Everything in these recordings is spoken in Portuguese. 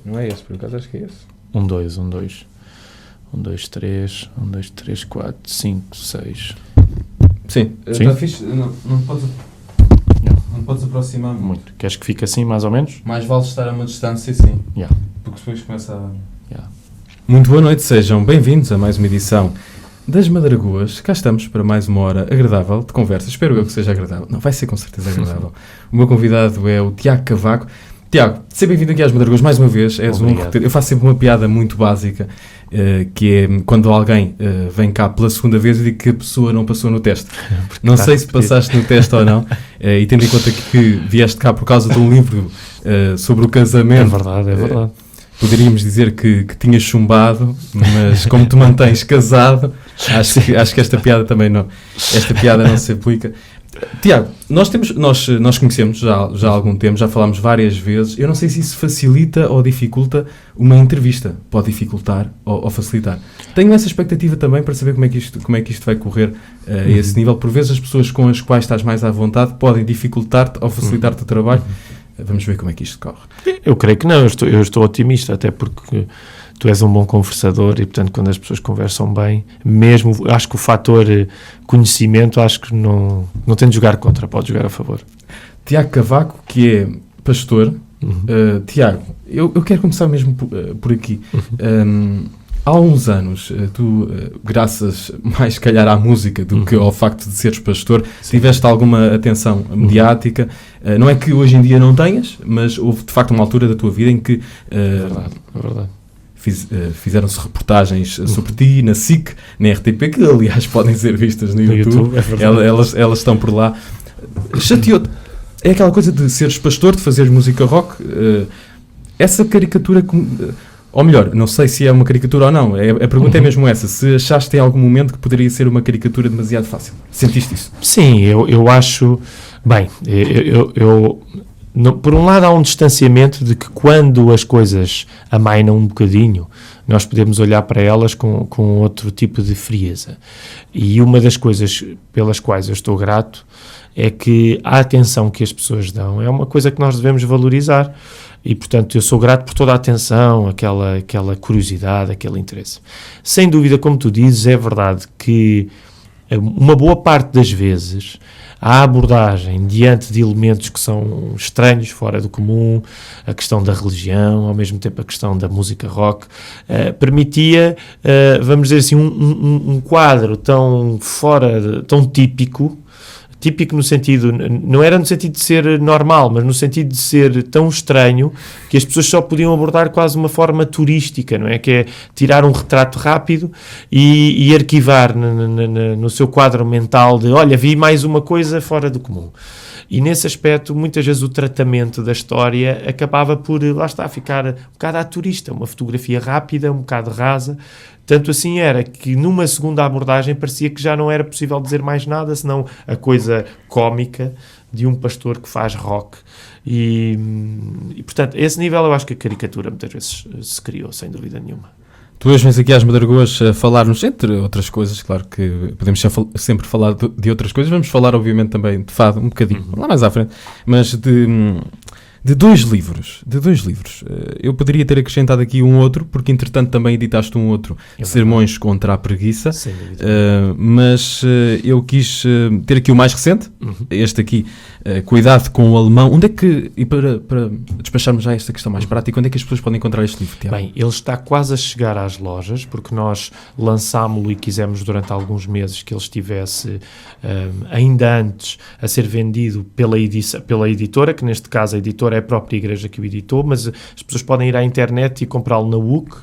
Não é esse, por acaso acho que é esse. 1, 2, 1, 2. 1, 2, 3. 1, 2, 3, 4, 5, 6. Sim. Sim. Está fixe. Não podes aproximar Muito. Queres que fique assim, mais ou menos? Mais vale estar a uma distância, sim. Yeah. Porque depois começa a... Yeah. Muito boa noite, sejam bem-vindos a mais uma edição das Madragoas. Cá estamos para mais uma hora agradável de conversa. Espero eu que seja agradável. Não, vai ser com certeza agradável. O meu convidado é o Tiago Cavaco. Tiago, seja bem-vindo aqui às Madragoas mais uma vez. És eu faço sempre uma piada muito básica, que é quando alguém vem cá pela segunda vez e digo que a pessoa não passou no teste. Não sei se passaste no teste ou não, e tendo em conta que vieste cá por causa de um livro sobre o casamento. É verdade. Poderíamos dizer que tinhas chumbado, mas como te mantens casado, acho que esta piada também não, esta piada não se aplica. Tiago, nós conhecemos já há algum tempo, já falámos várias vezes. Eu não sei se isso facilita ou dificulta uma entrevista. Pode dificultar ou facilitar. Tenho essa expectativa também para saber como é que isto vai correr a esse nível. Por vezes as pessoas com as quais estás mais à vontade podem dificultar-te ou facilitar-te o trabalho. Vamos ver como é que isto corre. Eu creio que não, eu estou otimista, até porque tu és um bom conversador e, portanto, quando as pessoas conversam bem, mesmo, acho que o fator conhecimento, acho que não tem de jogar contra, pode jogar a favor. Tiago Cavaco, que é pastor. Tiago, eu quero começar mesmo por aqui. Há uns anos, tu, graças mais se calhar à música do que ao facto de seres pastor, tiveste alguma atenção mediática. Não é que hoje em dia não tenhas, mas houve de facto uma altura da tua vida em que É verdade. Fizeram-se reportagens sobre ti na SIC, na RTP, que aliás podem ser vistas no YouTube. Elas estão por lá. Chateou-te. É aquela coisa de seres pastor, de fazeres música rock. Essa caricatura... Ou melhor, não sei se é uma caricatura ou não. A pergunta é mesmo essa. Se achaste em algum momento que poderia ser uma caricatura demasiado fácil. Sentiste isso? Sim, eu acho... Bem, por um lado há um distanciamento de que quando as coisas amainam um bocadinho, nós podemos olhar para elas com outro tipo de frieza. E uma das coisas pelas quais eu estou grato é que a atenção que as pessoas dão é uma coisa que nós devemos valorizar. E, portanto, eu sou grato por toda a atenção, aquela curiosidade, aquele interesse. Sem dúvida, como tu dizes, é verdade que uma boa parte das vezes a abordagem diante de elementos que são estranhos, fora do comum, a questão da religião, ao mesmo tempo a questão da música rock, permitia, vamos dizer assim, um quadro tão típico no sentido, não era no sentido de ser normal, mas no sentido de ser tão estranho que as pessoas só podiam abordar quase uma forma turística, não é? Que é tirar um retrato rápido e arquivar no seu quadro mental de, olha, vi mais uma coisa fora do comum. E nesse aspecto, muitas vezes o tratamento da história acabava por, lá está, ficar um bocado à turista, uma fotografia rápida, um bocado rasa. Tanto assim era que numa segunda abordagem parecia que já não era possível dizer mais nada, senão a coisa cómica de um pastor que faz rock. E portanto, a esse nível eu acho que a caricatura muitas vezes se criou, sem dúvida nenhuma. Tu hoje vens aqui às Madragoas a falar-nos, entre outras coisas, claro que podemos sempre falar de outras coisas, vamos falar obviamente também de fado, um bocadinho, lá mais à frente, mas de dois livros. Eu poderia ter acrescentado aqui um outro, porque entretanto também editaste um outro, Sermões contra a Preguiça, mas eu quis ter aqui o mais recente, este aqui, Cuidado com o Alemão. Onde é que, e para despacharmos já esta questão mais prática, onde é que as pessoas podem encontrar este livro, Tiago? Bem, ele está quase a chegar às lojas, porque nós lançámo-lo e quisemos durante alguns meses que ele estivesse ainda antes a ser vendido pela editora, que neste caso a editora é a própria igreja que o editou, mas as pessoas podem ir à internet e comprá-lo na WUC,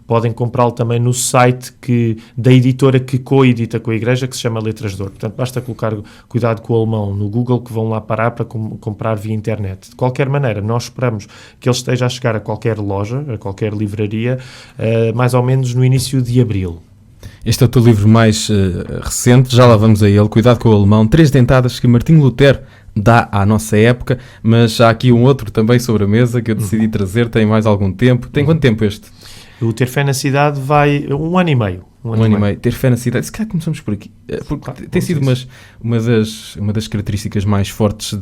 podem comprá-lo também no site da editora que coedita com a igreja, que se chama Letras de Ouro. Portanto, basta colocar Cuidado com o Alemão no Google, que vão lá parar para comprar via internet. De qualquer maneira, nós esperamos que ele esteja a chegar a qualquer loja, a qualquer livraria, mais ou menos no início de abril. Este é o teu livro mais recente, já lá vamos a ele, Cuidado com o Alemão, 3 dentadas que Martinho Lutero dá à nossa época, mas há aqui um outro também sobre a mesa que eu decidi trazer, tem mais algum tempo. Tem quanto tempo este? O Ter Fé na Cidade vai 1 ano e meio. Um ano e meio. Ter Fé na Cidade. Se calhar começamos por aqui. Porque tem sido uma das características mais fortes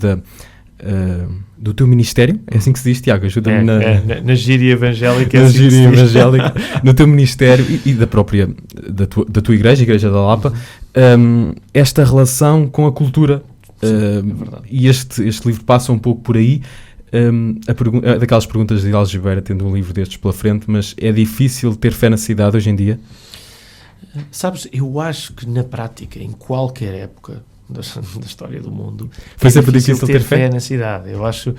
do teu ministério, é assim que se diz, Tiago, ajuda-me na gíria evangélica. Na gíria evangélica, no teu ministério e da tua igreja, a Igreja da Lapa, esta relação com a cultura. E este livro passa um pouco por aí. Daquelas perguntas de Algibeira, tendo um livro destes pela frente, mas é difícil ter fé na cidade hoje em dia? Sabes, eu acho que na prática, em qualquer época da história do mundo, foi sempre difícil ter fé na cidade. Eu acho,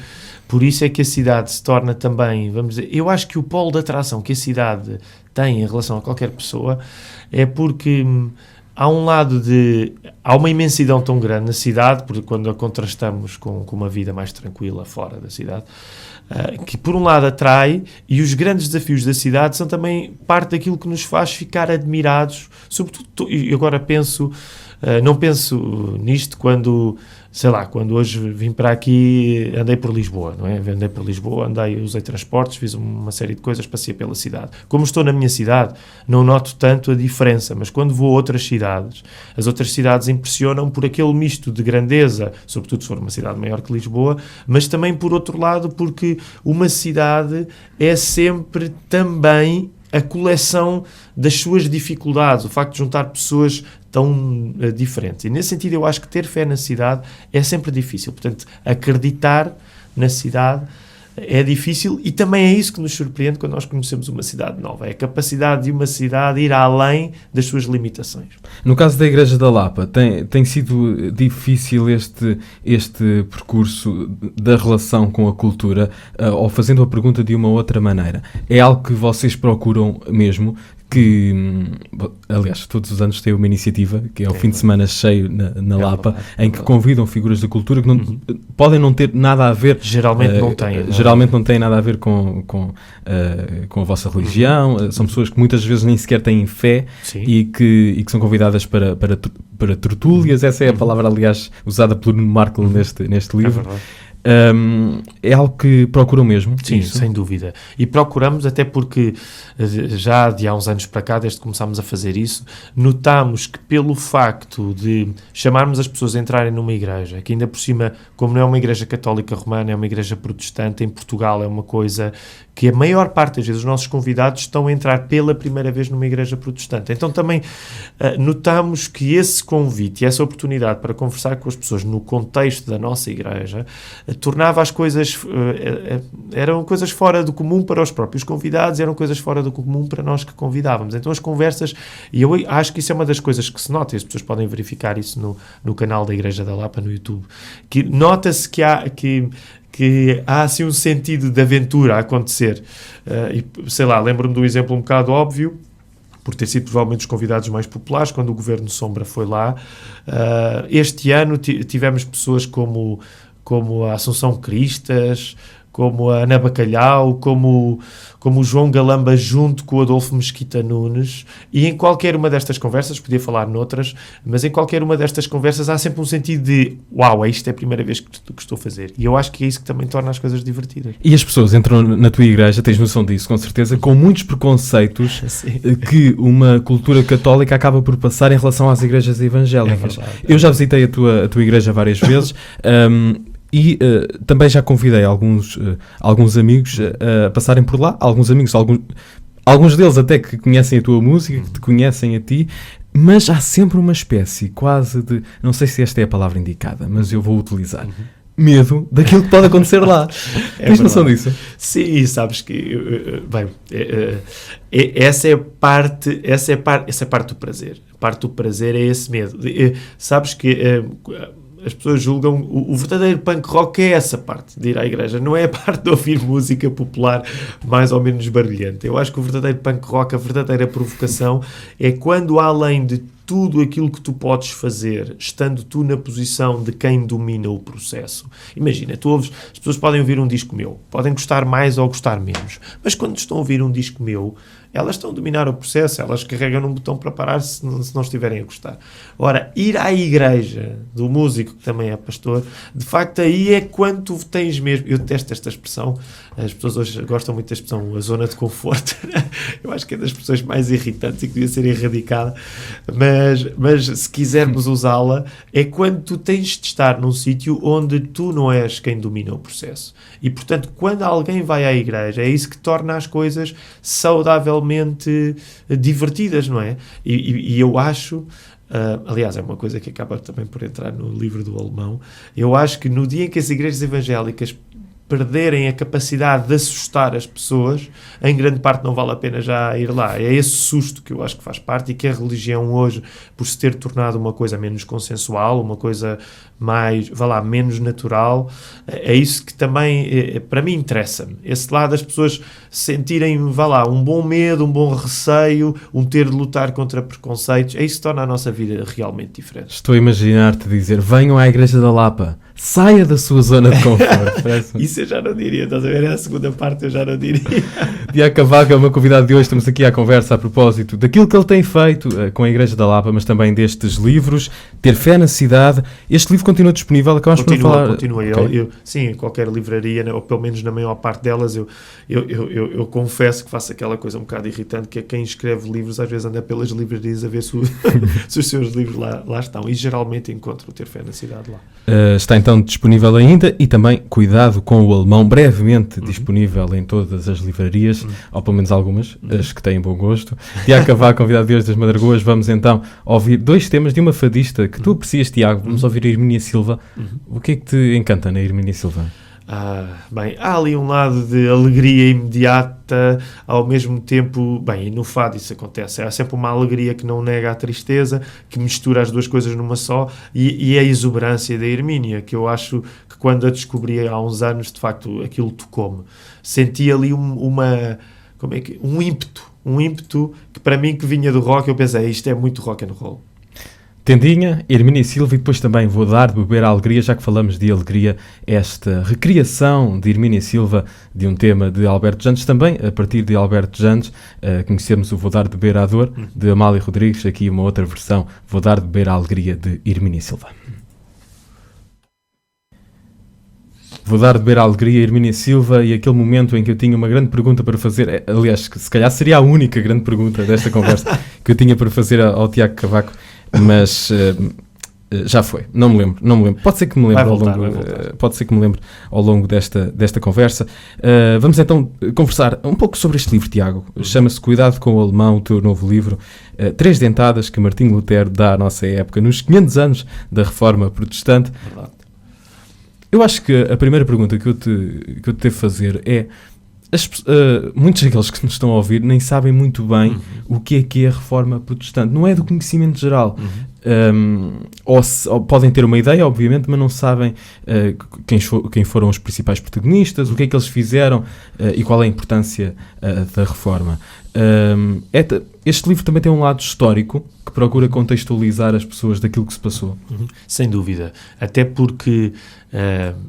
por isso é que a cidade se torna também, vamos dizer, eu acho que o polo de atração que a cidade tem em relação a qualquer pessoa é porque há um lado há uma imensidão tão grande na cidade, porque quando a contrastamos com uma vida mais tranquila fora da cidade, que por um lado atrai, e os grandes desafios da cidade são também parte daquilo que nos faz ficar admirados, sobretudo, e agora não penso nisto quando hoje vim para aqui, andei por Lisboa, não é? Andei por Lisboa, usei transportes, fiz uma série de coisas, passei pela cidade. Como estou na minha cidade, não noto tanto a diferença, mas quando vou a outras cidades, as outras cidades impressionam por aquele misto de grandeza, sobretudo se for uma cidade maior que Lisboa, mas também por outro lado, porque uma cidade é sempre também a coleção das suas dificuldades, o facto de juntar pessoas tão diferentes. E nesse sentido eu acho que ter fé na cidade é sempre difícil. Portanto, acreditar na cidade é difícil e também é isso que nos surpreende quando nós conhecemos uma cidade nova. É a capacidade de uma cidade ir além das suas limitações. No caso da Igreja da Lapa, tem sido difícil este percurso da relação com a cultura, ou fazendo a pergunta de uma outra maneira. É algo que vocês procuram mesmo? Que, aliás, todos os anos tem uma iniciativa, que é o fim de semana cheio na Lapa, em que convidam figuras da cultura que podem não ter nada a ver... Geralmente não têm. Geralmente não têm nada a ver com a vossa religião. São pessoas que muitas vezes nem sequer têm fé e que são convidadas para tertúlias. Essa é a palavra, aliás, usada pelo Nuno Markle neste livro. É verdade. É algo que procuram mesmo? Sim, isso? Sem dúvida. E procuramos até porque já de há uns anos para cá, desde que começámos a fazer isso, notámos que pelo facto de chamarmos as pessoas a entrarem numa igreja, que ainda por cima, como não é uma igreja católica romana, é uma igreja protestante, em Portugal é uma coisa que a maior parte das vezes os nossos convidados estão a entrar pela primeira vez numa igreja protestante. Então também notamos que esse convite e essa oportunidade para conversar com as pessoas no contexto da nossa igreja tornava as coisas, eram coisas fora do comum para os próprios convidados, eram coisas fora do comum para nós que convidávamos. Então as conversas, e eu acho que isso é uma das coisas que se nota, e as pessoas podem verificar isso no canal da Igreja da Lapa no YouTube, que nota-se que há assim um sentido de aventura a acontecer. E sei lá, lembro-me de um exemplo um bocado óbvio, por ter sido provavelmente os convidados mais populares, quando o Governo Sombra foi lá. Este ano tivemos pessoas como a Assunção Cristas, como a Ana Bacalhau, como o João Galamba junto com o Adolfo Mesquita Nunes, e em qualquer uma destas conversas, podia falar noutras, mas em qualquer uma destas conversas há sempre um sentido de uau, isto é a primeira vez que estou a fazer, e eu acho que é isso que também torna as coisas divertidas. E as pessoas entram na tua igreja, tens noção disso, com certeza, com muitos preconceitos que uma cultura católica acaba por passar em relação às igrejas evangélicas. Eu já visitei a tua igreja várias vezes, e também já convidei alguns amigos a passarem por lá, alguns deles até que conhecem a tua música, que te conhecem a ti, mas há sempre uma espécie quase de, não sei se esta é a palavra indicada, mas eu vou utilizar, medo daquilo que pode acontecer lá. Tens noção disso? Sim, sabes que essa é parte do prazer. A parte do prazer é esse medo. Sabes que as pessoas julgam o verdadeiro punk rock é essa parte de ir à igreja, não é a parte de ouvir música popular mais ou menos barulhenta. Eu acho que o verdadeiro punk rock, a verdadeira provocação é quando, além de tudo aquilo que tu podes fazer, estando tu na posição de quem domina o processo. Imagina, as pessoas podem ouvir um disco meu, podem gostar mais ou gostar menos, mas quando estão a ouvir um disco meu, elas estão a dominar o processo, elas carregam num botão para parar se não estiverem a gostar. Ora, ir à igreja do músico, que também é pastor, de facto aí é quando tu tens mesmo, eu detesto esta expressão, as pessoas hoje gostam muito da expressão a zona de conforto, eu acho que é das expressões mais irritantes e que devia ser erradicada, mas se quisermos usá-la, é quando tu tens de estar num sítio onde tu não és quem domina o processo. E, portanto, quando alguém vai à igreja, é isso que torna as coisas saudavelmente divertidas, não é? E eu acho... aliás, é uma coisa que acaba também por entrar no livro do Alemão. Eu acho que no dia em que as igrejas evangélicas perderem a capacidade de assustar as pessoas, em grande parte não vale a pena já ir lá. É esse susto que eu acho que faz parte e que a religião hoje, por se ter tornado uma coisa menos consensual, uma coisa mais, menos natural, é isso que também, para mim, interessa-me. Esse lado das pessoas sentirem, um bom medo, um bom receio, ter de lutar contra preconceitos, é isso que torna a nossa vida realmente diferente. Estou a imaginar-te dizer, venham à Igreja da Lapa, saia da sua zona de conforto. Isso eu já não diria, estás a ver? A segunda parte eu já não diria. Tiago Cavaco é o meu convidado de hoje. Estamos aqui à conversa a propósito daquilo que ele tem feito com a Igreja da Lapa, mas também destes livros, Ter Fé na Cidade. Este livro continua disponível? Acabamos por falar... Continua. Okay. Sim, em qualquer livraria, ou pelo menos na maior parte delas, eu confesso que faço aquela coisa um bocado irritante, que é quem escreve livros às vezes anda pelas livrarias a ver se os seus livros lá estão, e geralmente encontro o Ter Fé na Cidade lá. Está então disponível ainda, e também Cuidado com o Alemão, brevemente disponível em todas as livrarias, ou pelo menos algumas, as que têm bom gosto. Tiago Cavaco, convidado de hoje das Madragoas. Vamos então ouvir dois temas de uma fadista que tu aprecias, Tiago. Vamos ouvir a Hermínia Silva. O que é que te encanta na Hermínia Silva? Bem, há ali um lado de alegria imediata, ao mesmo tempo, bem, e no fado isso acontece, há sempre uma alegria que não nega a tristeza, que mistura as duas coisas numa só, e a exuberância da Hermínia, que eu acho que quando a descobri há uns anos, de facto, aquilo tocou-me. Senti ali um ímpeto que para mim que vinha do rock, eu pensei, isto é muito rock and roll. Tendinha, Hermínia Silva, e depois também Vou Dar de Beber a Alegria, já que falamos de alegria, esta recriação de Hermínia Silva de um tema de Alberto Jandes, também a partir de Alberto Jandes, conhecemos o Vou Dar de Beber a Dor, de Amália Rodrigues, aqui uma outra versão, Vou Dar de Beber a Alegria, de Hermínia Silva. Vou dar de beber a alegria, Hermínia Silva, e aquele momento em que eu tinha uma grande pergunta para fazer, aliás, que se calhar seria a única grande pergunta desta conversa que eu tinha para fazer ao Tiago Cavaco, mas já foi, não me lembro. Pode ser que me lembre ao longo desta conversa. Vamos então conversar um pouco sobre este livro, Tiago. Chama-se Cuidado com o Alemão, o teu novo livro. 3 dentadas que Martinho Lutero dá à nossa época, nos 500 anos da Reforma Protestante. Verdade. Eu acho que a primeira pergunta que eu te devo fazer é, muitos daqueles que nos estão a ouvir nem sabem muito bem o que é a Reforma Protestante. Não é do conhecimento geral. Ou podem ter uma ideia, obviamente, mas não sabem quem foram os principais protagonistas, o que é que eles fizeram e qual é a importância da Reforma. Este livro também tem um lado histórico que procura contextualizar as pessoas daquilo que se passou. Sem dúvida. Até porque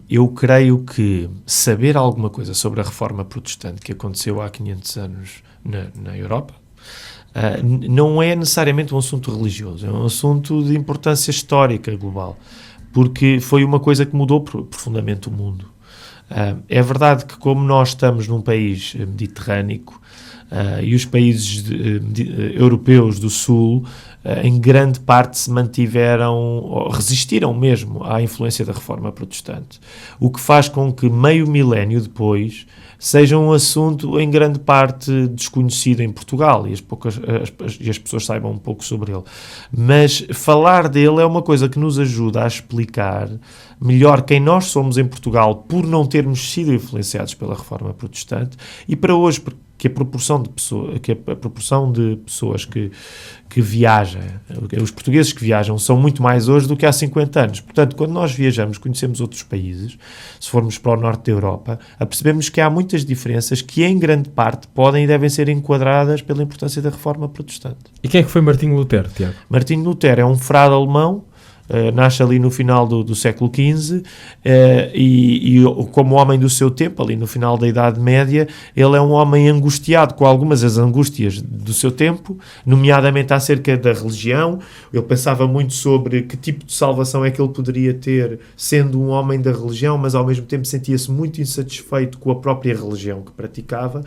eu creio que saber alguma coisa sobre a Reforma Protestante que aconteceu há 500 anos na Europa não é necessariamente um assunto religioso, é um assunto de importância histórica global, porque foi uma coisa que mudou profundamente o mundo. É verdade que, como nós estamos num país mediterrâneo, e os países europeus do Sul, em grande parte se mantiveram, ou resistiram mesmo à influência da Reforma Protestante, o que faz com que meio milénio depois seja um assunto em grande parte desconhecido em Portugal e as pessoas saibam um pouco sobre ele. Mas falar dele é uma coisa que nos ajuda a explicar melhor quem nós somos em Portugal por não termos sido influenciados pela Reforma Protestante, e para hoje, que a proporção de pessoas que viajam, os portugueses que viajam são muito mais hoje do que há 50 anos. Portanto, quando nós viajamos, conhecemos outros países, se formos para o norte da Europa, apercebemos que há muitas diferenças que em grande parte podem e devem ser enquadradas pela importância da Reforma Protestante. E quem é que foi Martinho Lutero, Tiago? Martinho Lutero é um frade alemão nasce ali no final do século XV e como homem do seu tempo, ali no final da Idade Média, ele é um homem angustiado com algumas das angústias do seu tempo, nomeadamente acerca da religião. Ele pensava muito sobre que tipo de salvação é que ele poderia ter sendo um homem da religião, mas ao mesmo tempo sentia-se muito insatisfeito com a própria religião que praticava.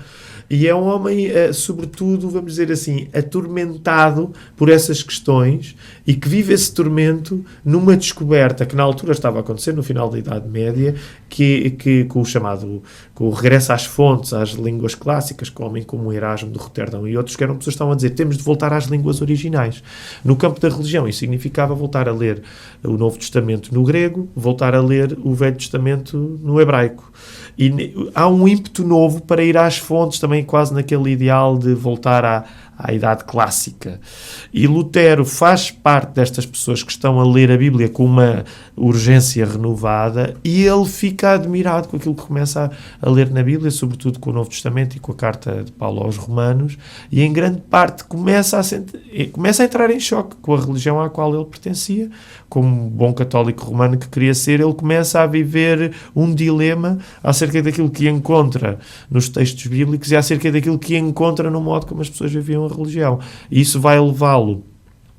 E é um homem, sobretudo, vamos dizer assim, atormentado por essas questões e que vive esse tormento numa descoberta que na altura estava a acontecer, no final da Idade Média, que com o regresso às fontes, às línguas clássicas, com homem como Erasmo de Roterdão e outros, que eram pessoas que estavam a dizer, temos de voltar às línguas originais. No campo da religião, isso significava voltar a ler o Novo Testamento no grego, voltar a ler o Velho Testamento no hebraico. E há um ímpeto novo para ir às fontes, também quase naquele ideal de voltar à Idade Clássica. E Lutero faz parte destas pessoas que estão a ler a Bíblia com uma urgência renovada e ele fica admirado com aquilo que começa a ler na Bíblia, sobretudo com o Novo Testamento e com a carta de Paulo aos Romanos, e em grande parte começa a entrar em choque com a religião à qual ele pertencia. Como bom católico romano que queria ser, ele começa a viver um dilema acerca daquilo que encontra nos textos bíblicos e acerca daquilo que encontra no modo como as pessoas viviam a religião. E isso vai levá-lo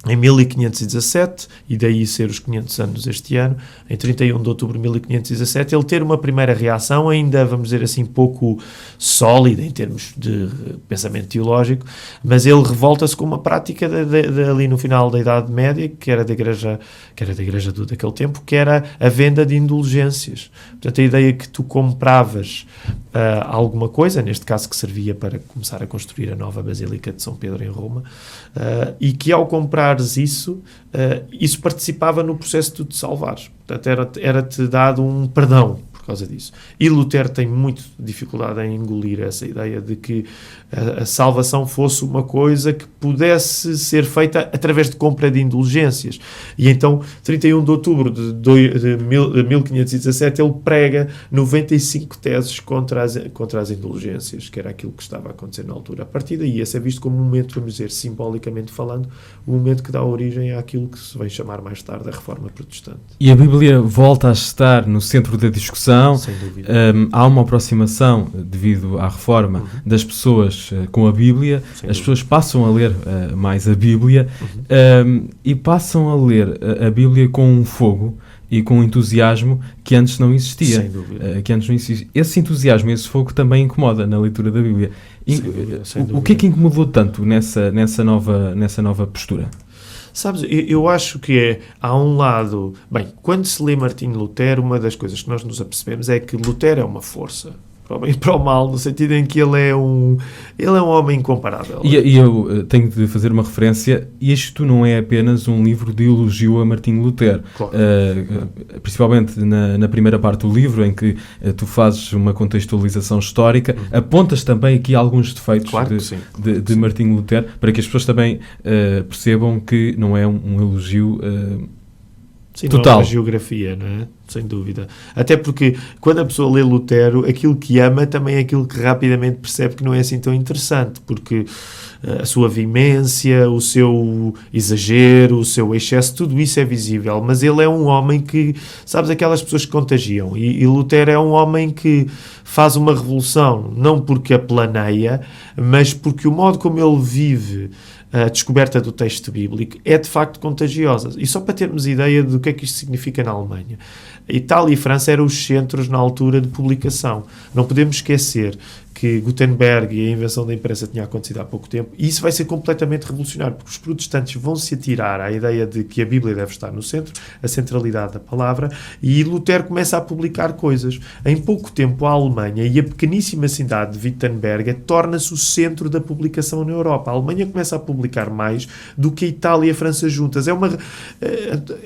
em 1517, e daí ser os 500 anos este ano, em 31 de outubro de 1517, ele ter uma primeira reação, ainda, vamos dizer assim, pouco sólida em termos de pensamento teológico, mas ele revolta-se com uma prática ali no final da Idade Média, que era da igreja daquele tempo, que era a venda de indulgências. Portanto, a ideia que tu compravas alguma coisa, neste caso que servia para começar a construir a nova Basílica de São Pedro em Roma, e que ao comprares isso participava no processo de te salvares. Portanto, era-te dado um perdão por causa disso. E Lutero tem muita dificuldade em engolir essa ideia de que a salvação fosse uma coisa que pudesse ser feita através de compra de indulgências. E então, 31 de outubro de 1517, ele prega 95 teses contra as indulgências, que era aquilo que estava a acontecer na altura. A partir daí, esse é visto como um momento, vamos dizer, simbolicamente falando, um momento que dá origem àquilo que se vem chamar mais tarde a Reforma Protestante. E a Bíblia volta a estar no centro da discussão. Sem dúvida. Há uma aproximação, devido à Reforma, das pessoas com a Bíblia. As pessoas passam a ler mais a Bíblia e passam a ler a Bíblia com um fogo e com um entusiasmo que antes não existia. Sem dúvida. Que antes não existia. Esse entusiasmo, esse fogo também incomoda na leitura da Bíblia. Sem dúvida. O que é que incomodou tanto nessa nova postura? Sabes, eu acho que há um lado... Bem, quando se lê Martinho Lutero, uma das coisas que nós nos apercebemos é que Lutero é uma força, para o bem e para o mal, no sentido em que ele é um homem incomparável. E eu tenho de fazer uma referência, isto não é apenas um livro de elogio a Martinho Lutero. Claro. Principalmente na primeira parte do livro, em que tu fazes uma contextualização histórica, apontas também aqui alguns defeitos de Martinho Lutero, para que as pessoas também percebam que não é um elogio total. Não é uma geografia, não é? Sem dúvida. Até porque quando a pessoa lê Lutero, aquilo que ama também é aquilo que rapidamente percebe que não é assim tão interessante, porque a sua veemência, o seu exagero, o seu excesso, tudo isso é visível. Mas ele é um homem que, sabes, aquelas pessoas que contagiam. E Lutero é um homem que faz uma revolução, não porque a planeia, mas porque o modo como ele vive a descoberta do texto bíblico é de facto contagiosa. E só para termos ideia do que é que isto significa na Alemanha. Itália e França eram os centros na altura de publicação. Não podemos esquecer que Gutenberg e a invenção da imprensa tinha acontecido há pouco tempo, e isso vai ser completamente revolucionário, porque os protestantes vão se atirar à ideia de que a Bíblia deve estar no centro, a centralidade da palavra, e Lutero começa a publicar coisas. Em pouco tempo, a Alemanha e a pequeníssima cidade de Wittenberg torna-se o centro da publicação na Europa. A Alemanha começa a publicar mais do que a Itália e a França juntas.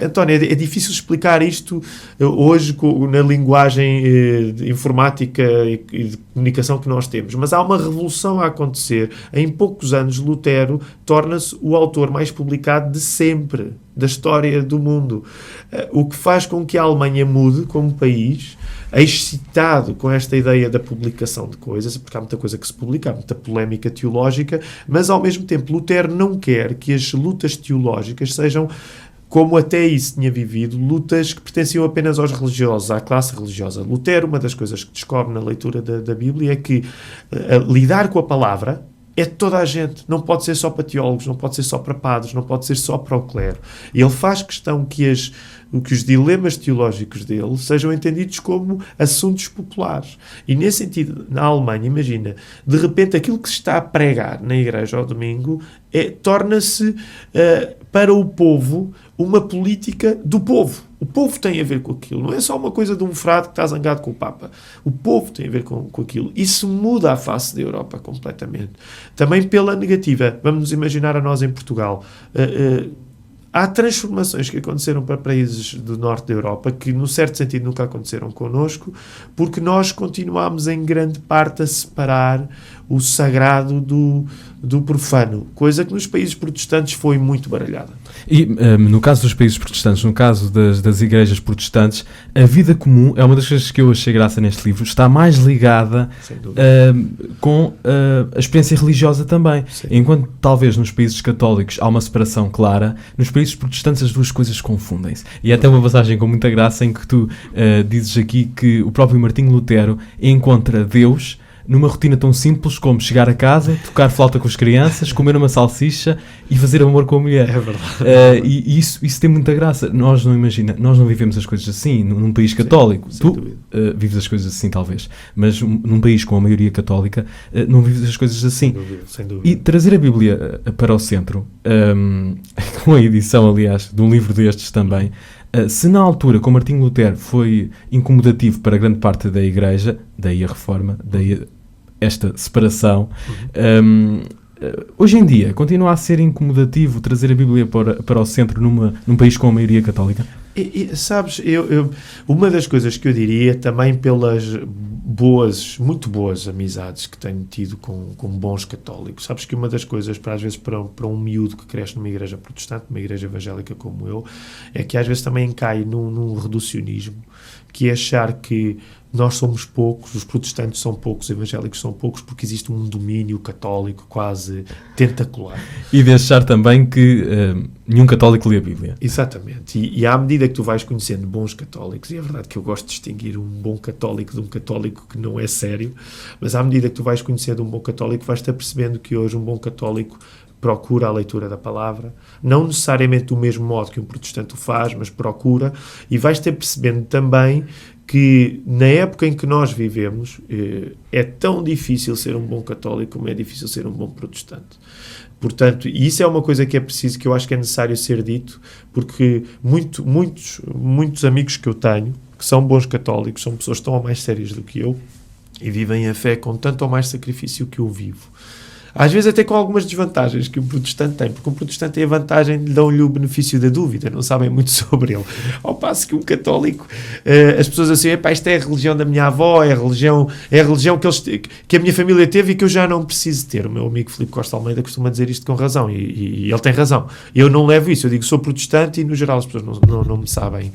António, é difícil explicar isto hoje na linguagem informática e de comunicação que nós temos, mas há uma revolução a acontecer. Em poucos anos, Lutero torna-se o autor mais publicado de sempre da história do mundo, o que faz com que a Alemanha mude como país, excitado com esta ideia da publicação de coisas, porque há muita coisa que se publica, há muita polémica teológica, mas ao mesmo tempo Lutero não quer que as lutas teológicas sejam como até isso tinha vivido lutas que pertenciam apenas aos religiosos, à classe religiosa. Lutero, uma das coisas que descobre na leitura da Bíblia é que lidar com a palavra é de toda a gente, não pode ser só para teólogos, não pode ser só para padres, não pode ser só para o clero. Ele faz questão que os dilemas teológicos dele sejam entendidos como assuntos populares. E nesse sentido, na Alemanha, imagina, de repente aquilo que se está a pregar na igreja ao domingo torna-se para o povo uma política do povo. O povo tem a ver com aquilo. Não é só uma coisa de um frade que está zangado com o Papa. O povo tem a ver com aquilo. Isso muda a face da Europa completamente. Também pela negativa. Vamos nos imaginar a nós em Portugal. Há transformações que aconteceram para países do norte da Europa que, no certo sentido, nunca aconteceram connosco, porque nós continuámos em grande parte a separar o sagrado do profano, coisa que nos países protestantes foi muito baralhada. E no caso dos países protestantes, no caso das igrejas protestantes, a vida comum é uma das coisas que eu achei graça neste livro, está mais ligada com a experiência religiosa também. Sim. Enquanto talvez nos países católicos há uma separação clara, nos países protestantes as duas coisas confundem-se. E há até uma passagem com muita graça em que tu dizes aqui que o próprio Martinho Lutero encontra Deus numa rotina tão simples como chegar a casa, tocar flauta com as crianças, comer uma salsicha e fazer amor com a mulher. É verdade. E isso tem muita graça. Nós não vivemos as coisas assim num país católico. Sim, tu vives as coisas assim, talvez. Mas num país com a maioria católica, não vives as coisas assim. Sem dúvida. E trazer a Bíblia para o centro, com a edição, aliás, de um livro destes também, se na altura, com Martinho Lutero, foi incomodativo para grande parte da Igreja, daí a Reforma, daí esta separação, hoje em dia continua a ser incomodativo trazer a Bíblia para o centro num país com a maioria católica? Sabes, uma das coisas que eu diria, também pelas muito boas amizades que tenho tido com bons católicos, sabes que uma das coisas, às vezes, para um miúdo que cresce numa igreja protestante, numa igreja evangélica como eu, é que às vezes também cai num reducionismo, que é achar que nós somos poucos, os protestantes são poucos, os evangélicos são poucos, porque existe um domínio católico quase tentacular. E de achar também que nenhum católico lê a Bíblia. Exatamente. E à medida que tu vais conhecendo bons católicos, e é verdade que eu gosto de distinguir um bom católico de um católico que não é sério, mas à medida que tu vais conhecendo um bom católico, vais-te apercebendo que hoje um bom católico procura a leitura da palavra, não necessariamente do mesmo modo que um protestante o faz, mas procura, e vais-te percebendo também que na época em que nós vivemos é tão difícil ser um bom católico como é difícil ser um bom protestante. Portanto, e isso é uma coisa que é preciso, que eu acho que é necessário ser dito, porque muitos amigos que eu tenho, que são bons católicos, são pessoas tão ou mais sérias do que eu, e vivem a fé com tanto ou mais sacrifício que eu vivo. Às vezes até com algumas desvantagens que um protestante tem, porque um protestante tem a vantagem de dar-lhe o benefício da dúvida, não sabem muito sobre ele. Ao passo que um católico, as pessoas assim, isto é a religião da minha avó, é a religião que a minha família teve e que eu já não preciso ter. O meu amigo Filipe Costa Almeida costuma dizer isto com razão, e ele tem razão. Eu não levo isso, eu digo sou protestante e no geral as pessoas não me sabem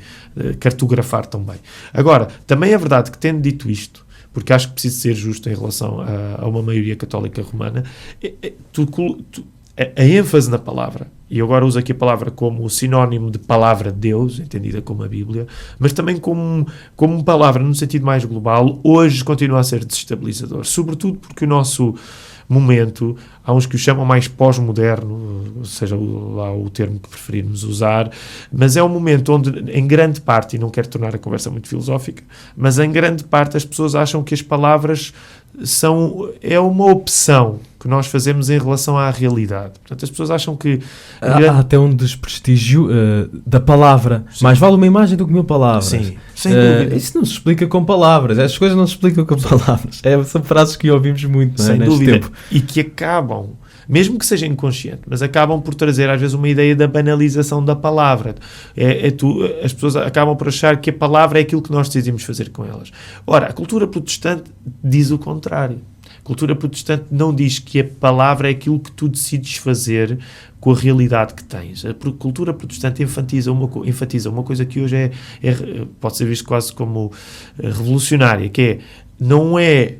cartografar tão bem. Agora, também é verdade que, tendo dito isto, porque acho que preciso ser justo em relação a uma maioria católica romana, a ênfase na palavra, e eu agora uso aqui a palavra como sinónimo de palavra de Deus, entendida como a Bíblia, mas também como palavra no sentido mais global, hoje continua a ser desestabilizador, sobretudo porque o nosso momento, há uns que o chamam mais pós-moderno, seja lá o termo que preferirmos usar, mas é um momento onde, em grande parte, e não quero tornar a conversa muito filosófica, mas em grande parte as pessoas acham que as palavras é uma opção que nós fazemos em relação à realidade. Portanto, as pessoas acham que... Há até um desprestígio da palavra. Sim. Mais vale uma imagem do que mil palavras. Sim, sem dúvida. Isso não se explica com palavras. Essas coisas não se explicam com palavras. São frases que ouvimos muito, não é? Sem neste dúvida. tempo. E que acabam, mesmo que seja inconsciente, mas acabam por trazer às vezes uma ideia da banalização da palavra. As pessoas acabam por achar que a palavra é aquilo que nós decidimos fazer com elas. Ora, a cultura protestante diz o contrário. A cultura protestante não diz que a palavra é aquilo que tu decides fazer com a realidade que tens. A cultura protestante enfatiza uma coisa que hoje pode ser visto quase como revolucionária, que é, não é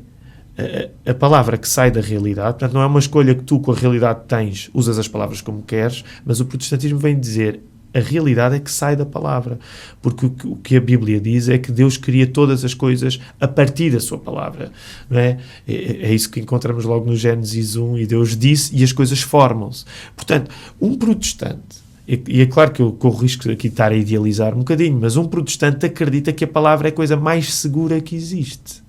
a palavra que sai da realidade, portanto não é uma escolha que tu com a realidade tens, usas as palavras como queres, mas o protestantismo vem dizer A realidade é que sai da palavra, porque o que a Bíblia diz é que Deus cria todas as coisas a partir da sua palavra, não é? É isso que encontramos logo no Gênesis 1, e Deus disse e as coisas formam-se. Portanto, um protestante, e é claro que eu corro risco aqui de estar a idealizar um bocadinho, mas um protestante acredita que a palavra é a coisa mais segura que existe.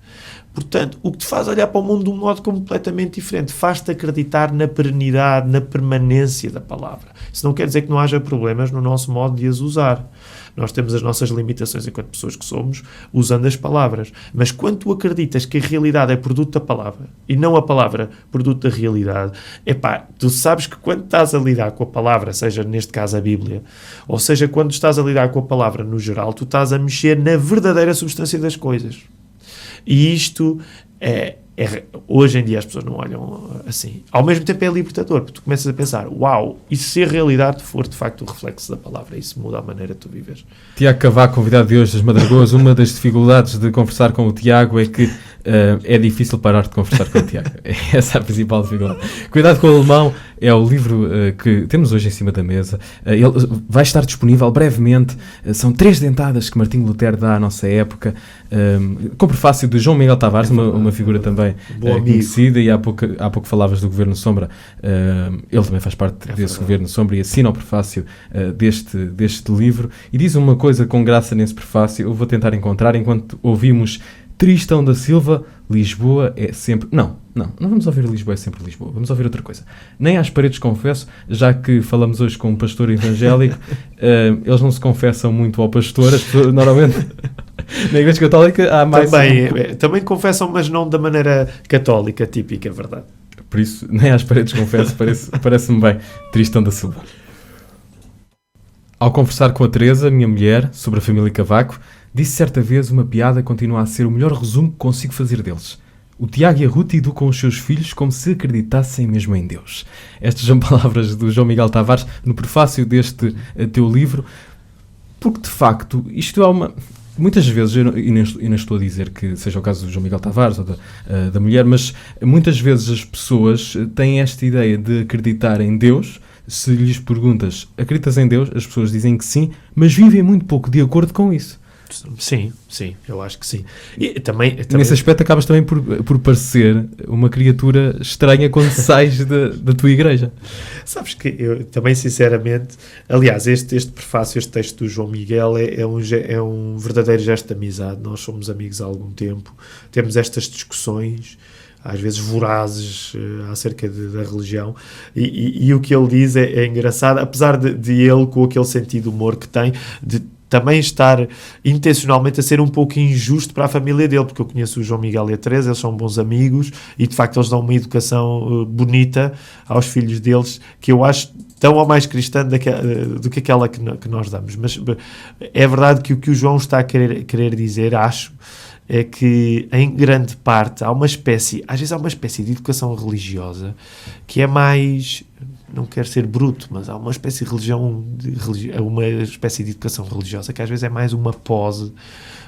Portanto, o que te faz olhar para o mundo de um modo completamente diferente, faz-te acreditar na perenidade, na permanência da palavra. Isso não quer dizer que não haja problemas no nosso modo de as usar. Nós temos as nossas limitações enquanto pessoas que somos, usando as palavras. Mas quando tu acreditas que a realidade é produto da palavra e não a palavra produto da realidade, tu sabes que quando estás a lidar com a palavra, seja neste caso a Bíblia, ou seja quando estás a lidar com a palavra no geral, tu estás a mexer na verdadeira substância das coisas. E isto hoje em dia as pessoas não olham assim. Ao mesmo tempo é libertador, porque tu começas a pensar, uau, e se a realidade for de facto o reflexo da palavra, isso muda a maneira que tu vives. Tiago Cavaco, convidado de hoje das Madragoas. Uma das dificuldades de conversar com o Tiago é que é difícil parar de conversar com o Tiago. Essa é a principal dificuldade. Cuidado com o Alemão é o livro que temos hoje em cima da mesa. Ele vai estar disponível brevemente. São 3 dentadas que Martinho Lutero dá à nossa época, com prefácio de João Miguel Tavares, uma figura também conhecida, e há pouco falavas do Governo Sombra. Ele também faz parte desse Governo Sombra e assina o prefácio deste livro, e diz uma coisa com graça nesse prefácio. Eu vou tentar encontrar enquanto ouvimos Tristão da Silva. Lisboa é sempre... Não vamos ouvir Lisboa é sempre Lisboa, vamos ouvir outra coisa. Nem às paredes confesso, já que falamos hoje com um pastor evangélico. Eles não se confessam muito ao pastor, as pessoas, normalmente na Igreja Católica há mais... Também confessam, mas não da maneira católica típica, é verdade. Por isso, nem às paredes confesso, parece-me bem. Tristão da Silva. Ao conversar com a Teresa, minha mulher, sobre a família Cavaco, disse certa vez: uma piada continua a ser o melhor resumo que consigo fazer deles. O Tiago e a Ruth educam os seus filhos como se acreditassem mesmo em Deus. Estas são palavras do João Miguel Tavares no prefácio deste teu livro, porque de facto isto é uma... Muitas vezes, e não estou a dizer que seja o caso do João Miguel Tavares ou da mulher, mas muitas vezes as pessoas têm esta ideia de acreditar em Deus. Se lhes perguntas, acreditas em Deus? As pessoas dizem que sim, mas vivem muito pouco de acordo com isso. Sim, eu acho que sim. E também... Nesse aspecto acabas também por parecer uma criatura estranha quando sais da tua igreja. Sabes que eu também, sinceramente... Aliás, este prefácio, este texto do João Miguel é um verdadeiro gesto de amizade. Nós somos amigos há algum tempo. Temos estas discussões, às vezes vorazes, acerca da religião, e o que ele diz é engraçado, apesar de ele, com aquele sentido de humor que tem, de também estar intencionalmente a ser um pouco injusto para a família dele, porque eu conheço o João Miguel e a Teresa, eles são bons amigos, e de facto eles dão uma educação bonita aos filhos deles, que eu acho tão ou mais cristã do que aquela que nós damos. Mas é verdade que o que o João está a querer dizer, acho, é que em grande parte às vezes há uma espécie de educação religiosa que é mais, não quero ser bruto, mas há uma espécie de uma espécie de educação religiosa que às vezes é mais uma pose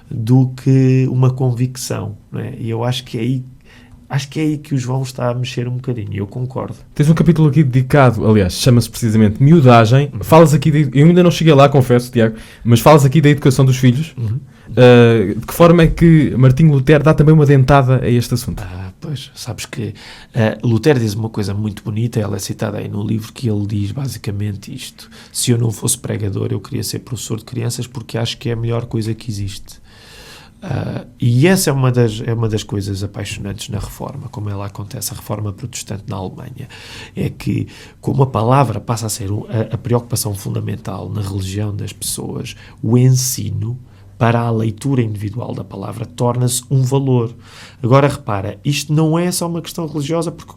do que uma convicção, não é? E eu acho que é aí que o João está a mexer um bocadinho, e eu concordo. Tens um capítulo aqui dedicado, aliás, chama-se precisamente Miudagem. Falas aqui, eu ainda não cheguei lá, confesso, Tiago, mas falas aqui da educação dos filhos. De que forma é que Martinho Lutero dá também uma dentada a este assunto? Pois, sabes que Lutero diz uma coisa muito bonita, ela é citada aí no livro, que ele diz basicamente isto: se eu não fosse pregador, eu queria ser professor de crianças, porque acho que é a melhor coisa que existe. E essa é uma das coisas apaixonantes na Reforma, como ela acontece, a Reforma Protestante na Alemanha, é que, como a palavra passa a ser a preocupação fundamental na religião das pessoas, o ensino para a leitura individual da palavra torna-se um valor. Agora repara, isto não é só uma questão religiosa, porque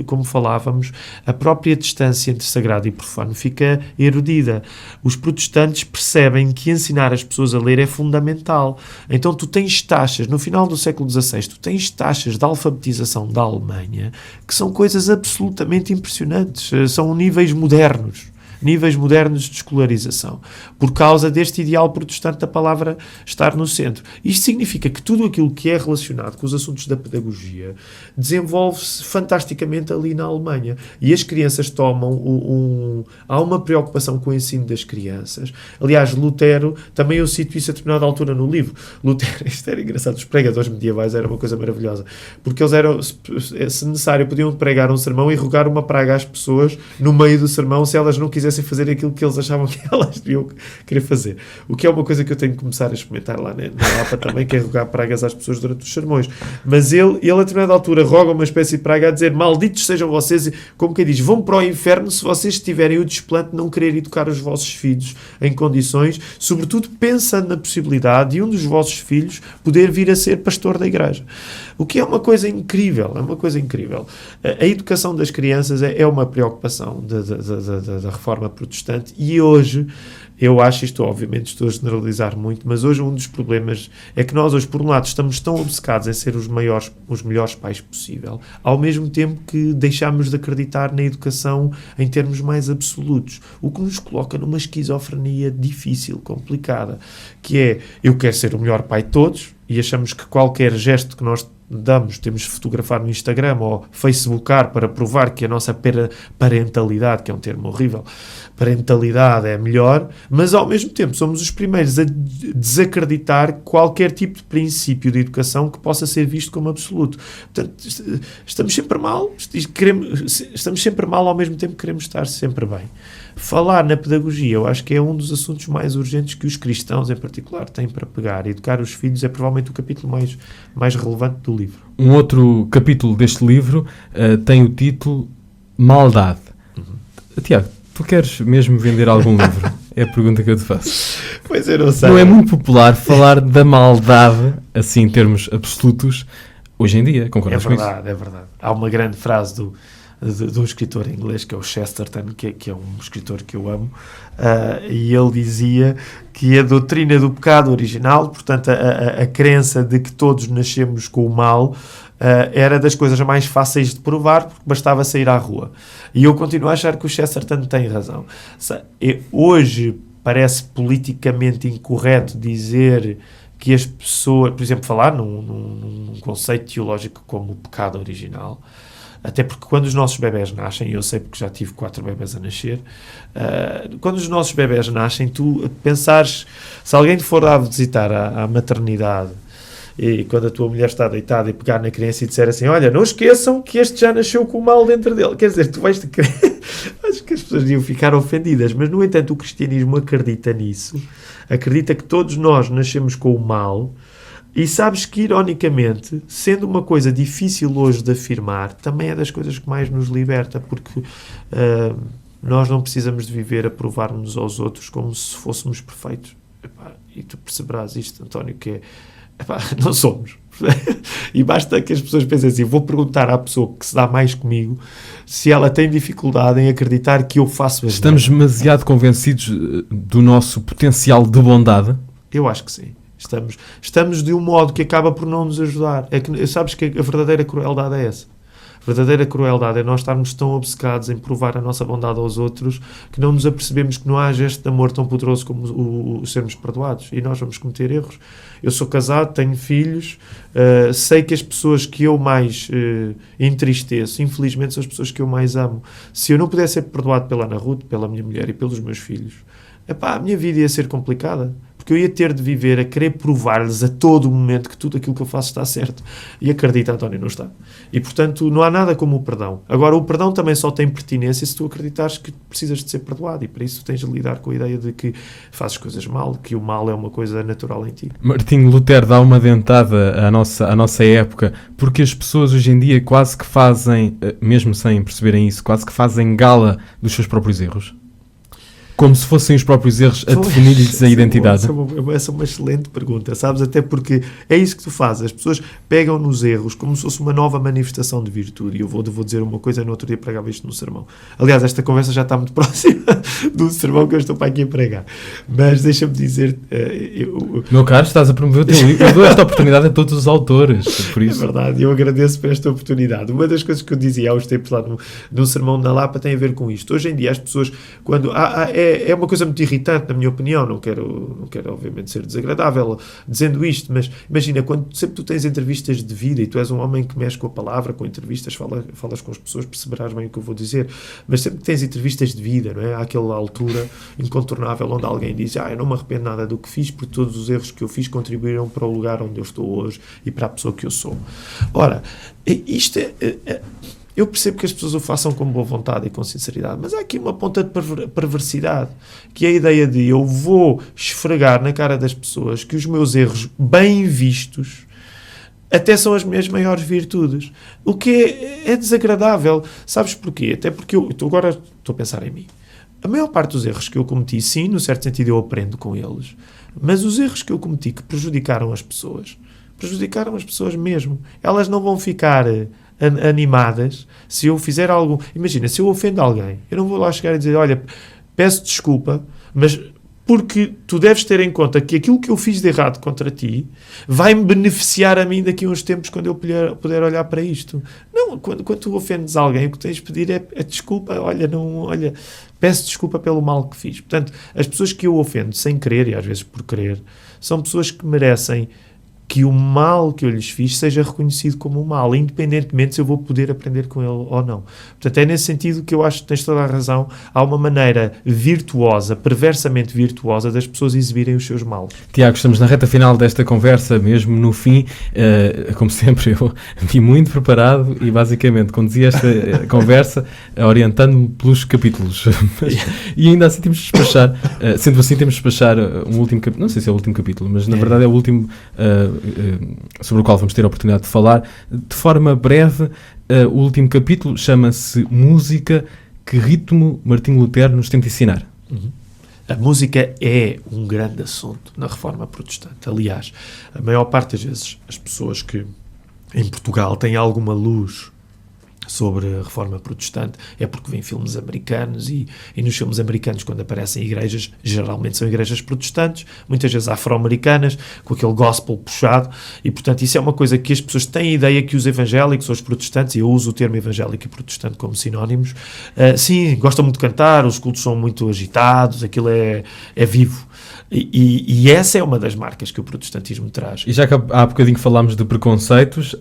como falávamos, a própria distância entre sagrado e profano fica erodida. Os protestantes percebem que ensinar as pessoas a ler é fundamental. Então tu tens taxas, no final do século XVI, tu tens taxas de alfabetização da Alemanha que são coisas absolutamente impressionantes, são níveis modernos. níveis modernos de escolarização, por causa deste ideal protestante da palavra estar no centro. Isto significa que tudo aquilo que é relacionado com os assuntos da pedagogia desenvolve-se fantasticamente ali na Alemanha. E as crianças tomam há uma preocupação com o ensino das crianças. Aliás, Lutero, também eu cito isso a determinada altura no livro. Lutero, isto era engraçado, os pregadores medievais era uma coisa maravilhosa, porque eles eram, se necessário, podiam pregar um sermão e rogar uma praga às pessoas no meio do sermão se elas não quisessem fazer aquilo que eles achavam que elas deviam querer fazer. O que é uma coisa que eu tenho que começar a experimentar lá na Lapa também, que é rogar pragas às pessoas durante os sermões. Mas ele a determinada altura roga uma espécie de praga a dizer: malditos sejam vocês, como quem diz, vão para o inferno se vocês tiverem o desplante de não querer educar os vossos filhos em condições, sobretudo pensando na possibilidade de um dos vossos filhos poder vir a ser pastor da igreja. O que é uma coisa incrível, é uma coisa incrível. A educação das crianças é uma preocupação da reforma protestante, e hoje, eu acho, isto obviamente estou a generalizar muito, mas hoje um dos problemas é que nós hoje, por um lado, estamos tão obcecados em ser os melhores pais possível, ao mesmo tempo que deixamos de acreditar na educação em termos mais absolutos, o que nos coloca numa esquizofrenia difícil, complicada, que é: eu quero ser o melhor pai de todos, e achamos que qualquer gesto que nós temos de fotografar no Instagram ou facebookar para provar que a nossa parentalidade, que é um termo horrível, parentalidade é melhor, mas ao mesmo tempo somos os primeiros a desacreditar qualquer tipo de princípio de educação que possa ser visto como absoluto. Portanto, estamos sempre mal, ao mesmo tempo que queremos estar sempre bem. Falar na pedagogia, eu acho que é um dos assuntos mais urgentes que os cristãos, em particular, têm para pegar. Educar os filhos é provavelmente o capítulo mais relevante do livro. Um outro capítulo deste livro tem o título Maldade. Tiago, tu queres mesmo vender algum livro? É a pergunta que eu te faço. Pois eu não sei. Não é muito popular falar da maldade, assim, em termos absolutos, hoje em dia. Concordas com isso? É verdade. Há uma grande frase de um escritor inglês, que é o Chesterton, que é um escritor que eu amo, e ele dizia que a doutrina do pecado original, portanto a crença de que todos nascemos com o mal, era das coisas mais fáceis de provar, porque bastava sair à rua. E eu continuo a achar que o Chesterton tem razão. Hoje parece politicamente incorreto dizer que as pessoas, por exemplo, falar num conceito teológico como o pecado original, até porque quando os nossos bebés nascem, e eu sei porque já tive 4 bebés a nascer, quando os nossos bebés nascem, tu pensares, se alguém te for lá visitar à maternidade, e quando a tua mulher está deitada e pegar na criança e disser assim: olha, não esqueçam que este já nasceu com o mal dentro dele, quer dizer, tu vais acho que as pessoas iam ficar ofendidas, mas no entanto o cristianismo acredita nisso, acredita que todos nós nascemos com o mal. E sabes que, ironicamente, sendo uma coisa difícil hoje de afirmar, também é das coisas que mais nos liberta, porque nós não precisamos de viver a provar-nos aos outros como se fôssemos perfeitos. E tu perceberás isto, António, que é... não somos. E basta que as pessoas pensem assim: vou perguntar à pessoa que se dá mais comigo se ela tem dificuldade em acreditar que eu faço as Estamos demasiado convencidos do nosso potencial de bondade? Eu acho que sim. Estamos de um modo que acaba por não nos ajudar. É que, sabes que a verdadeira crueldade é essa. A verdadeira crueldade é nós estarmos tão obcecados em provar a nossa bondade aos outros que não nos apercebemos que não há gesto de amor tão poderoso como o sermos perdoados. E nós vamos cometer erros. Eu sou casado, tenho filhos, sei que as pessoas que eu mais entristeço, infelizmente, são as pessoas que eu mais amo. Se eu não pudesse ser perdoado pela Ana Ruth, pela minha mulher e pelos meus filhos, a minha vida ia ser complicada. Porque eu ia ter de viver a querer provar-lhes a todo momento que tudo aquilo que eu faço está certo. E acredita, António, não está. E, portanto, não há nada como o perdão. Agora, o perdão também só tem pertinência se tu acreditares que precisas de ser perdoado. E para isso tens de lidar com a ideia de que fazes coisas mal, que o mal é uma coisa natural em ti. Martinho Lutero dá uma dentada à nossa época, porque as pessoas hoje em dia quase que fazem, mesmo sem perceberem isso, quase que fazem gala dos seus próprios erros. como se fossem os próprios erros a definir-lhes a identidade? Essa é uma excelente pergunta, sabes? Até porque é isso que tu fazes. As pessoas pegam nos erros como se fosse uma nova manifestação de virtude. E eu vou dizer uma coisa, no outro dia pregava isto no sermão. Aliás, esta conversa já está muito próxima do sermão que eu estou para aqui a pregar. Mas deixa-me dizer... Meu caro, estás a promover o teu livro. Eu dou esta oportunidade a todos os autores. Por isso. É verdade, eu agradeço por esta oportunidade. Uma das coisas que eu dizia há uns tempos lá no sermão na Lapa tem a ver com isto. Hoje em dia as pessoas, quando... É uma coisa muito irritante, na minha opinião, não quero obviamente ser desagradável dizendo isto, mas imagina, quando sempre tu tens entrevistas de vida e tu és um homem que mexe com a palavra, com entrevistas, falas com as pessoas, perceberás bem o que eu vou dizer, mas sempre que tens entrevistas de vida, não é? Há aquela altura incontornável onde alguém diz, eu não me arrependo nada do que fiz, porque todos os erros que eu fiz contribuíram para o lugar onde eu estou hoje e para a pessoa que eu sou. Ora, isto eu percebo que as pessoas o façam com boa vontade e com sinceridade, mas há aqui uma ponta de perversidade, que é a ideia de eu vou esfregar na cara das pessoas que os meus erros bem vistos até são as minhas maiores virtudes. O que é desagradável. Sabes porquê? Até porque agora estou a pensar em mim. A maior parte dos erros que eu cometi, sim, no certo sentido eu aprendo com eles, mas os erros que eu cometi que prejudicaram as pessoas mesmo. Elas não vão ficar animadas se eu fizer algo. Imagina, se eu ofendo alguém, eu não vou lá chegar e dizer, olha, peço desculpa, mas porque tu deves ter em conta que aquilo que eu fiz de errado contra ti vai-me beneficiar a mim daqui a uns tempos quando eu puder olhar para isto. Não, quando tu ofendes alguém, o que tens de pedir é desculpa, peço desculpa pelo mal que fiz. Portanto, as pessoas que eu ofendo sem querer, e às vezes por querer, são pessoas que merecem que o mal que eu lhes fiz seja reconhecido como um mal, independentemente se eu vou poder aprender com ele ou não. Portanto, é nesse sentido que eu acho que tens toda a razão. Há uma maneira virtuosa, perversamente virtuosa, das pessoas exibirem os seus males. Tiago, estamos na reta final desta conversa, mesmo no fim. Como sempre, eu vim muito preparado e, basicamente, conduzi esta conversa orientando-me pelos capítulos. E ainda assim temos de despachar, sendo assim, temos de despachar um último capítulo. Não sei se é o último capítulo, mas na verdade é o último sobre o qual vamos ter a oportunidade de falar de forma breve. O último capítulo chama-se Música, que ritmo Martinho Lutero nos tenta ensinar. A música é um grande assunto na Reforma Protestante. Aliás, a maior parte das vezes as pessoas que em Portugal têm alguma luz sobre a Reforma Protestante é porque vêm filmes americanos e nos filmes americanos, quando aparecem igrejas, geralmente são igrejas protestantes, muitas vezes afro-americanas, com aquele gospel puxado, e portanto isso é uma coisa que as pessoas têm a ideia que os evangélicos ou os protestantes, e eu uso o termo evangélico e protestante como sinónimos, sim, gostam muito de cantar, os cultos são muito agitados, aquilo é vivo. E essa é uma das marcas que o protestantismo traz. E já que há bocadinho falámos de preconceitos,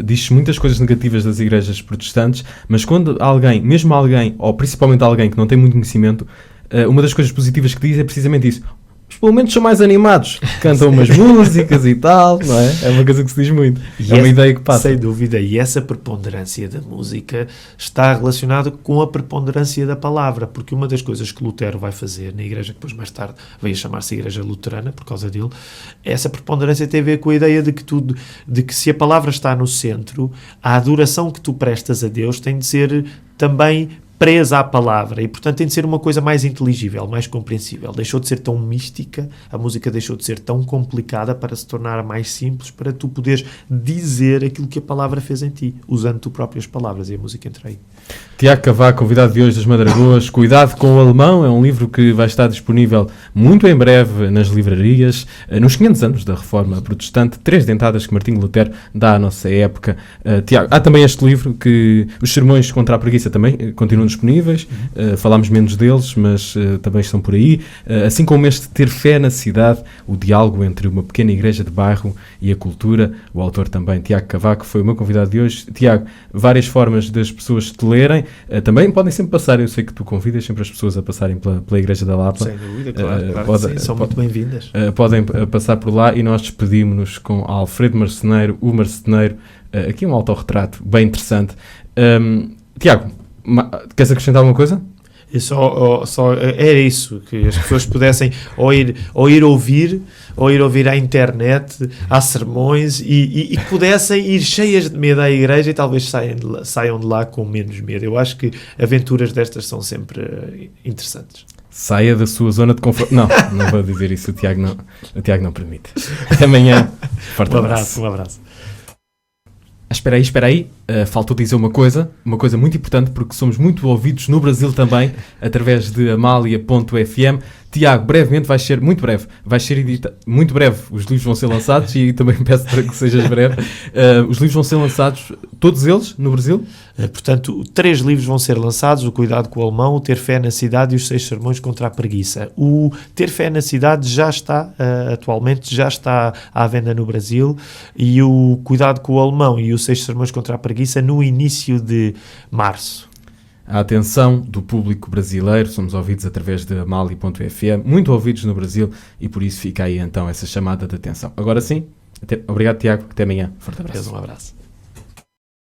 diz-se muitas coisas negativas das igrejas protestantes, mas quando alguém, mesmo alguém, ou principalmente alguém que não tem muito conhecimento, uma das coisas positivas que diz é precisamente isso. Mas pelo menos são mais animados, cantam umas músicas e tal, não é? É uma coisa que se diz muito, uma ideia que passa. Sem dúvida, e essa preponderância da música está relacionada com a preponderância da palavra, porque uma das coisas que Lutero vai fazer na igreja, que depois mais tarde veio a chamar-se Igreja Luterana, por causa dele, essa preponderância tem a ver com a ideia de que se a palavra está no centro, a adoração que tu prestas a Deus tem de ser também presa à palavra e, portanto, tem de ser uma coisa mais inteligível, mais compreensível. Deixou de ser tão mística, a música deixou de ser tão complicada para se tornar mais simples, para tu poderes dizer aquilo que a palavra fez em ti, usando tu próprias palavras, e a música entra aí. Tiago Cavaco, convidado de hoje das Madragoas. Cuidado com o Alemão, é um livro que vai estar disponível muito em breve nas livrarias, nos 500 anos da Reforma Protestante, 3 dentadas que Martinho Lutero dá à nossa época. Tiago, há também este livro, que os sermões contra a preguiça também continuam disponíveis, falámos menos deles, mas também estão por aí, assim como este Ter Fé na Cidade, o diálogo entre uma pequena igreja de bairro e a cultura. O autor também, Tiago Cavaco, foi o meu convidado de hoje. Tiago, várias formas das pessoas te lerem, também podem sempre passar, eu sei que tu convidas sempre as pessoas a passarem pela Igreja da Lapa. Sem dúvida, claro sim, são muito bem-vindas. Podem passar por lá, e nós despedimos-nos com Alfredo Marceneiro, o Marceneiro, aqui um autorretrato bem interessante. Tiago, queres acrescentar alguma coisa? Era isso, que as pessoas pudessem ou ir ouvir à internet, há sermões, e pudessem ir cheias de medo à igreja e talvez saiam de lá com menos medo. Eu acho que aventuras destas são sempre interessantes. Saia da sua zona de conforto. Não, não vou dizer isso, o Tiago não permite. Até amanhã. Forte abraço. Um abraço. Espera aí. Faltou dizer uma coisa muito importante, porque somos muito ouvidos no Brasil também, através de Amália.fm. Tiago, brevemente, vai ser editado, muito breve, os livros vão ser lançados e também peço para que sejas breve. Os livros vão ser lançados, todos eles, no Brasil? Portanto, 3 livros vão ser lançados: O Cuidado com o Alemão, O Ter Fé na Cidade e Os 6 Sermões contra a Preguiça. O Ter Fé na Cidade já está, atualmente, já está à venda no Brasil, e O Cuidado com o Alemão e Os 6 Sermões contra a Preguiça no início de março. A atenção do público brasileiro, somos ouvidos através de Amália.fm, muito ouvidos no Brasil, e por isso fica aí então essa chamada de atenção. Agora sim, obrigado Tiago, até amanhã. Forte abraço. Um abraço.